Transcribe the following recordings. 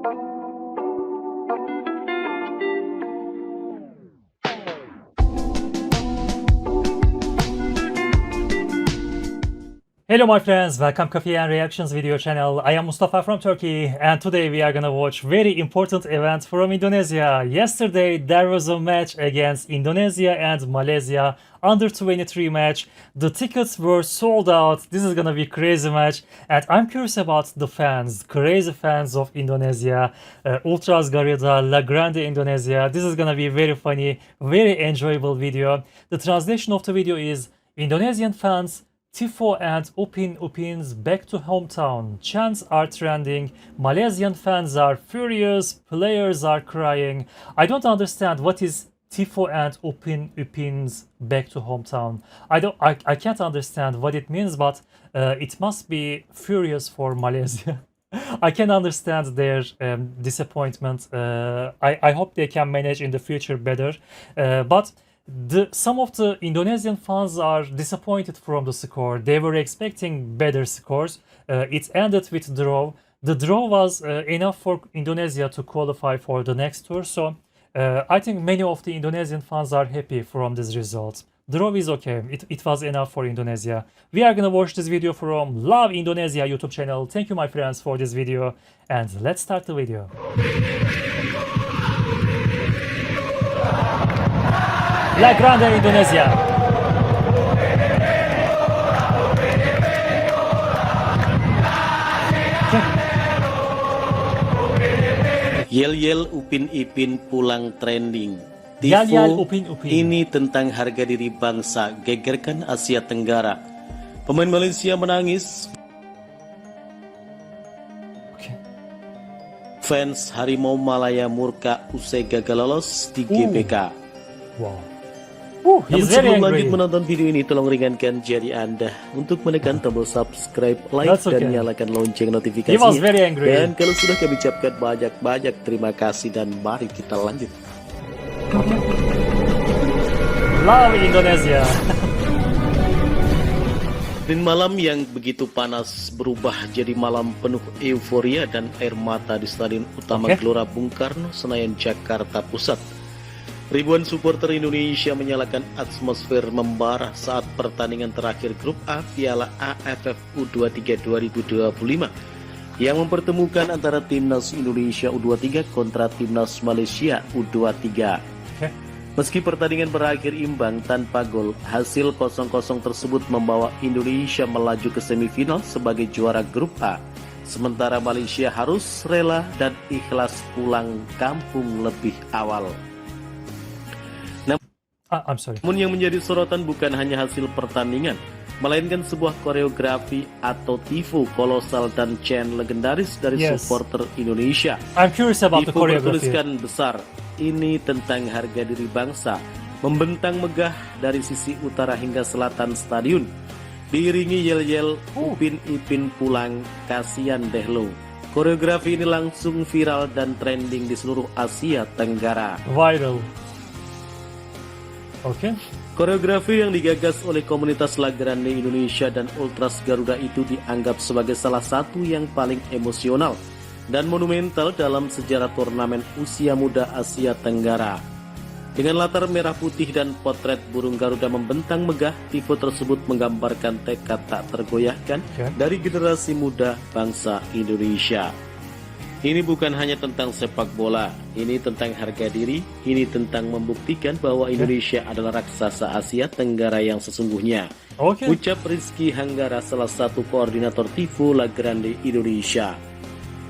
Hello my friends, welcome Coffee and Reactions video channel. I am Mustafa from Turkey and today we are gonna watch very important event from Indonesia. Yesterday there was a match against Indonesia and Malaysia under 23 match. The tickets were sold out. This is gonna be crazy match and I'm curious about the fans, crazy fans of Indonesia, Ultras Garuda, La Grande Indonesia. This is gonna be very funny, very enjoyable video. The translation of the video is Indonesian fans, Tifo and Upin's back to hometown. Chants are trending. Malaysian fans are furious. Players are crying. I don't understand what is Tifo and Upin's back to hometown. I can't understand what it means, but it must be furious for Malaysia. I can understand their disappointment. I hope they can manage in the future better. But some of the Indonesian fans are disappointed from the score. They were expecting better scores. It ended with draw. The draw was enough for Indonesia to qualify for the next tour. So I think many of the Indonesian fans are happy from this result. Draw is okay. It was enough for Indonesia. We are gonna watch this video from Love Indonesia YouTube channel. Thank you my friends for this video and let's start the video. La Grande Indonesia. Yel-yel Upin Ipin pulang trending. Yel-yel Tifo Upin Ipin. ini tentang harga diri bangsa, gegerkan Asia Tenggara. Pemain Malaysia menangis. Okay. Fans Harimau Malaya murka usai gagal lolos di GBK. Wow. Namun He's very sebelum angry. lanjut menonton video ini, tolong ringankan jari Anda untuk menekan tombol subscribe, like, That's okay. dan nyalakan lonceng He was notifikasinya. very angry. Dan kalau sudah, kami ucapkan banyak-banyak terima kasih dan mari kita lanjut. Love Indonesia. Dan malam yang begitu panas berubah jadi malam penuh euforia dan air mata di Stadion Utama Gelora Bung Karno, Senayan, Jakarta Pusat. Ribuan supporter Indonesia menyalakan atmosfer membara saat pertandingan terakhir Grup A Piala AFF U23 2025 yang mempertemukan antara Timnas Indonesia U23 kontra Timnas Malaysia U23. Meski pertandingan berakhir imbang tanpa gol, hasil 0-0 tersebut membawa Indonesia melaju ke semifinal sebagai juara Grup A. Sementara Malaysia harus rela dan ikhlas pulang kampung lebih awal. I'm sorry. Namun yang menjadi sorotan bukan hanya hasil pertandingan, melainkan sebuah koreografi atau tifo kolosal dan chant legendaris dari supporter Indonesia. I'm curious about the Tifo choreography. bertuliskan besar, ini tentang harga diri bangsa, membentang megah dari sisi utara hingga selatan stadion, diiringi yel-yel Upin Ipin pulang, kasihan deh lo. Koreografi ini langsung viral dan trending di seluruh Asia Tenggara. Viral. Oke. Koreografi yang digagas oleh komunitas La Grande Indonesia dan Ultras Garuda itu dianggap sebagai salah satu yang paling emosional dan monumental dalam sejarah turnamen usia muda Asia Tenggara. Dengan latar merah putih dan potret burung Garuda membentang megah, tifo tersebut menggambarkan tekad tak tergoyahkan dari generasi muda bangsa Indonesia. Ini bukan hanya tentang sepak bola, ini tentang harga diri, ini tentang membuktikan bahwa Indonesia adalah raksasa Asia Tenggara yang sesungguhnya. Ucap Rizky Hanggara, salah satu koordinator tifo La Grande Indonesia.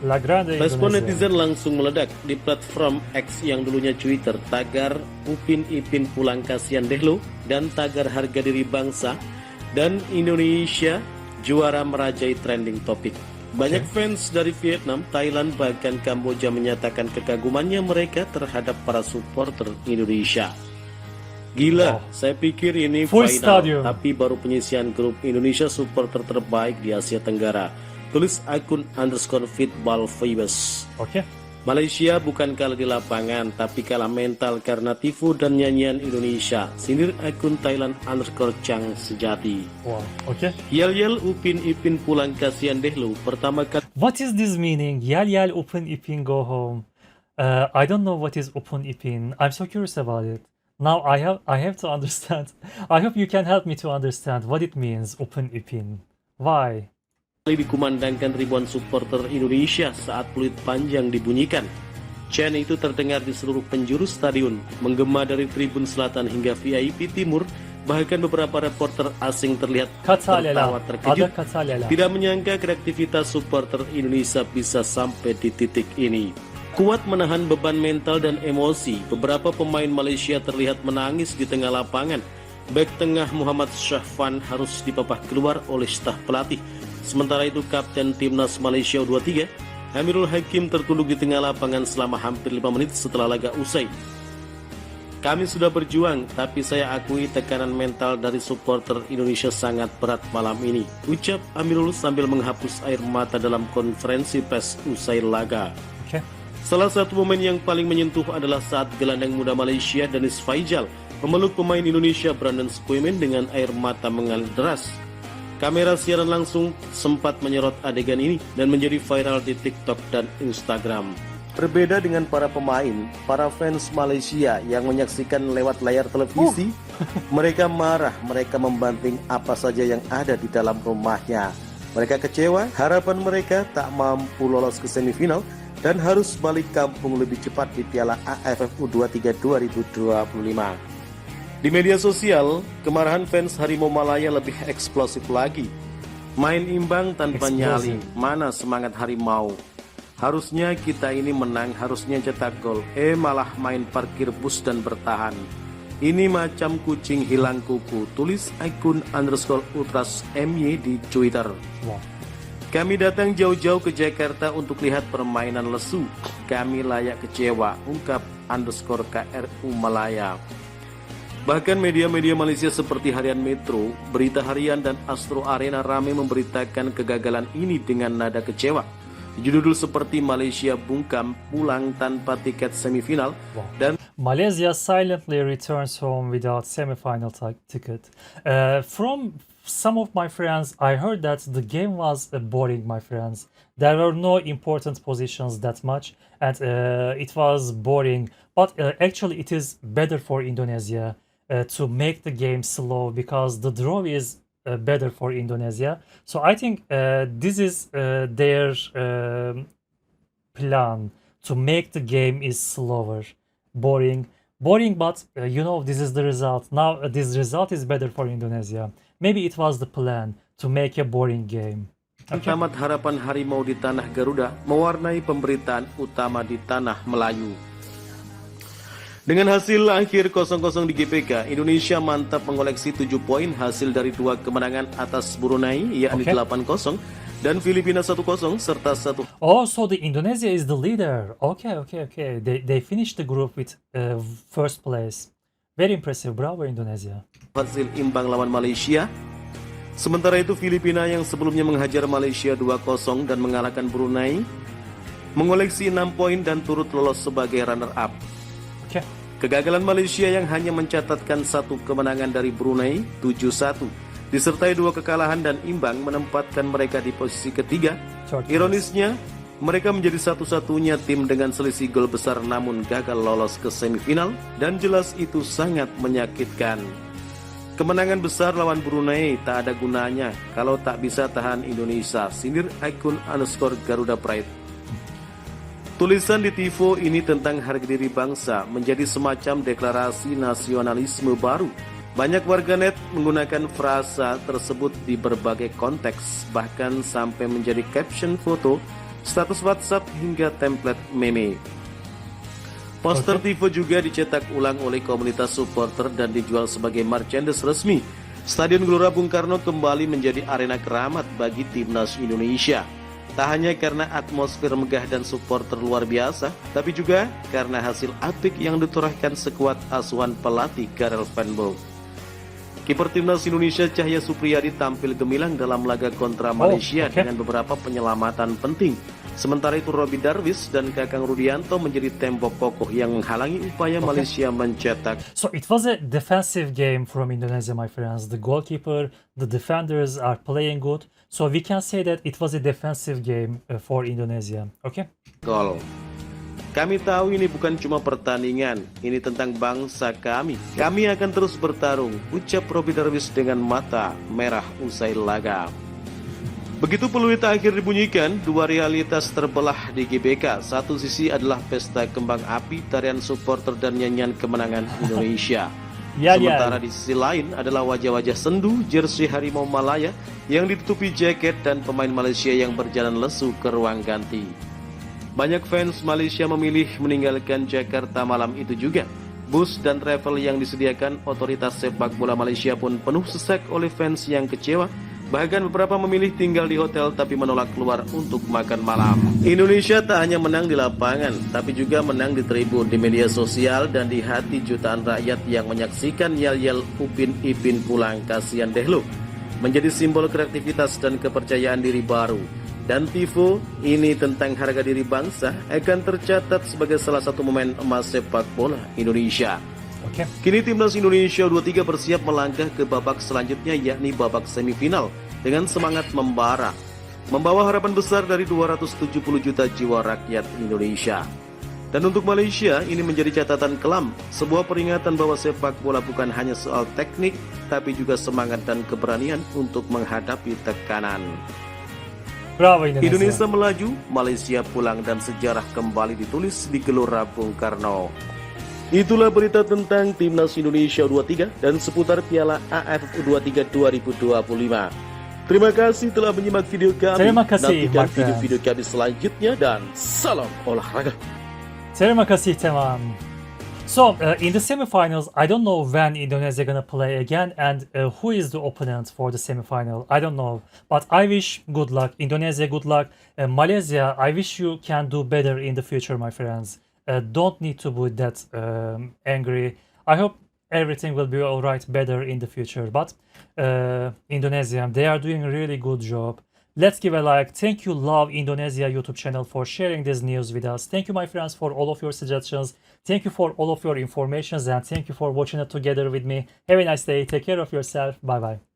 La Grande Respon Indonesia. netizen langsung meledak di platform X yang dulunya Twitter, tagar Upin Ipin pulang kasihan deh lo, dan tagar harga diri bangsa, dan Indonesia juara merajai trending topik. Banyak fans dari Vietnam, Thailand, bahkan Kamboja menyatakan kekagumannya mereka terhadap para supporter Indonesia. Gila, saya pikir ini Full final, stadium. tapi baru penyisian grup Indonesia supporter terbaik di Asia Tenggara. Tulis akun _Football Famous. Malaysia bukan kalah di lapangan, tapi kalah mental karena tifo dan nyanyian Indonesia. Sindir akun Thailand _Chang Sejati. Wow, okay. Yel Upin Ipin pulang kasihan deh lu. Pertama kali What is this meaning? Yal Upin Ipin go home. I don't know what is Upin Ipin. I'm so curious about it. Now I have to understand. I hope you can help me to understand what it means, Upin Ipin. Why? dikumandangkan ribuan supporter Indonesia saat peluit panjang dibunyikan. Chant itu terdengar di seluruh penjuru stadion, menggema dari tribun selatan hingga VIP timur. Bahkan beberapa reporter asing terlihat tertawa terkejut, tidak menyangka kreativitas supporter Indonesia bisa sampai di titik ini. Kuat menahan beban mental dan emosi, beberapa pemain Malaysia terlihat menangis di tengah lapangan. Bek tengah Muhammad Syahfan harus dipapah keluar oleh staf pelatih. Sementara itu Kapten Timnas Malaysia U23, Amirul Hakim tertunduk di tengah lapangan selama hampir 5 menit setelah laga usai. Kami sudah berjuang, tapi saya akui tekanan mental dari supporter Indonesia sangat berat malam ini, ucap Amirul sambil menghapus air mata dalam konferensi pers usai laga. Salah satu momen yang paling menyentuh adalah saat gelandang muda Malaysia Danis Faijal memeluk pemain Indonesia Brandon Squemen dengan air mata mengalir deras. Kamera siaran langsung sempat menyorot adegan ini dan menjadi viral di TikTok dan Instagram. Berbeda dengan para pemain, para fans Malaysia yang menyaksikan lewat layar televisi, mereka marah, mereka membanting apa saja yang ada di dalam rumahnya. Mereka kecewa, harapan mereka tak mampu lolos ke semifinal dan harus balik kampung lebih cepat di Piala AFF U23 2025. Di media sosial, kemarahan fans Harimau Malaya lebih eksplosif lagi. Main imbang tanpa nyali, mana semangat Harimau? Harusnya kita ini menang, harusnya cetak gol. Malah main parkir bus dan bertahan. Ini macam kucing hilang kuku, tulis akun _ultras_my di Twitter. Kami datang jauh-jauh ke Jakarta untuk lihat permainan lesu. Kami layak kecewa, ungkap _KRU Malaya. Bahkan media-media Malaysia seperti Harian Metro, Berita Harian dan Astro Arena ramai memberitakan kegagalan ini dengan nada kecewa. Judul seperti Malaysia bungkam pulang tanpa tiket semifinal dan Malaysia silently returns home without semi-final ticket. From some of my friends, I heard that the game was boring, my friends. There were no important positions that much, and it was boring. But actually, it is better for Indonesia to make the game slow because the draw is better for Indonesia. So I think this is their plan to make the game is slower, boring, but this is the result. Now this result is better for Indonesia. Maybe it was the plan to make a boring game. Tamat harapan Harimau di tanah Garuda mewarnai pemberitaan utama di tanah Melayu. Dengan hasil akhir 0-0 di GPK, Indonesia mantap mengoleksi 7 poin hasil dari 2 kemenangan atas Brunei, yakni 8-0, dan Filipina 1-0, serta 1. Oh, so the Indonesia is the leader. Okay. They finished the group with first place. Very impressive. Bravo, Indonesia. Hasil imbang lawan Malaysia. Sementara itu Filipina yang sebelumnya menghajar Malaysia 2-0 dan mengalahkan Brunei, mengoleksi 6 poin dan turut lolos sebagai runner-up. Kegagalan Malaysia yang hanya mencatatkan 1 kemenangan dari Brunei 7-1 disertai 2 kekalahan dan imbang menempatkan mereka di posisi ketiga. Ironisnya, mereka menjadi satu-satunya tim dengan selisih gol besar namun gagal lolos ke semifinal dan jelas itu sangat menyakitkan. Kemenangan besar lawan Brunei tak ada gunanya kalau tak bisa tahan Indonesia, sindir akun _Garuda Pride. Tulisan di TIFO ini tentang harga diri bangsa menjadi semacam deklarasi nasionalisme baru. Banyak warganet menggunakan frasa tersebut di berbagai konteks, bahkan sampai menjadi caption foto, status WhatsApp hingga template meme. Poster TIFO juga dicetak ulang oleh komunitas supporter dan dijual sebagai merchandise resmi. Stadion Gelora Bung Karno kembali menjadi arena keramat bagi timnas Indonesia. Tak hanya karena atmosfer megah dan supporter luar biasa, tapi juga karena hasil apik yang ditorehkan sekuat asuhan pelatih Karel Van Boom. Kiper timnas Indonesia Cahya Supriyadi tampil gemilang dalam laga kontra Malaysia oke. dengan beberapa penyelamatan penting. Sementara itu Robby Darwish dan Kakang Rudianto menjadi tembok kokoh yang menghalangi upaya Malaysia mencetak. So it was a defensive game from Indonesia, my friends. The goalkeeper, the defenders are playing good. So we can say that it was a defensive game for Indonesia. Okay? Gol. Kami tahu ini bukan cuma pertandingan, ini tentang bangsa kami. Kami akan terus bertarung, ucap Robby Darwish dengan mata merah usai laga. Begitu peluit akhir dibunyikan, dua realitas terbelah di GBK. Satu sisi adalah pesta kembang api, tarian supporter dan nyanyian kemenangan Indonesia. Sementara di sisi lain adalah wajah-wajah sendu jersey Harimau Malaya yang ditutupi jaket dan pemain Malaysia yang berjalan lesu ke ruang ganti. Banyak fans Malaysia memilih meninggalkan Jakarta malam itu juga. Bus dan travel yang disediakan otoritas sepak bola Malaysia pun penuh sesak oleh fans yang kecewa. Bahkan beberapa memilih tinggal di hotel tapi menolak keluar untuk makan malam. Indonesia tak hanya menang di lapangan, tapi juga menang di tribun, di media sosial, dan di hati jutaan rakyat yang menyaksikan yel-yel Upin Ipin pulang kasihan deh lu. Menjadi simbol kreativitas dan kepercayaan diri baru. Dan Tifo, ini tentang harga diri bangsa, akan tercatat sebagai salah satu momen emas sepak bola Indonesia. Okay. Kini timnas Indonesia U23 bersiap melangkah ke babak selanjutnya, yakni babak semifinal dengan semangat membara, membawa harapan besar dari 270 juta jiwa rakyat Indonesia. Dan untuk Malaysia, ini menjadi catatan kelam, sebuah peringatan bahwa sepak bola bukan hanya soal teknik, tapi juga semangat dan keberanian untuk menghadapi tekanan. Bravo Indonesia. Indonesia melaju, Malaysia pulang, dan sejarah kembali ditulis di Gelora Bung Karno. Itulah berita tentang Timnas Indonesia U23 dan seputar Piala AFF U23 2025. Terima kasih telah menyimak video kami. Terima kasih, Nantikan my friends. video-video kami selanjutnya dan salam olahraga. Terima kasih, Temam. So, in the semifinals, I don't know when Indonesia gonna play again and who is the opponent for the semifinal. I don't know. But I wish good luck. Indonesia, good luck. Malaysia, I wish you can do better in the future, my friends. Don't need to be that angry. I hope everything will be alright, better in the future. But Indonesia, they are doing a really good job. Let's give a like. Thank you, Love Indonesia YouTube channel, for sharing this news with us. Thank you, my friends, for all of your suggestions. Thank you for all of your informations, and thank you for watching it together with me. Have a nice day. Take care of yourself. Bye bye.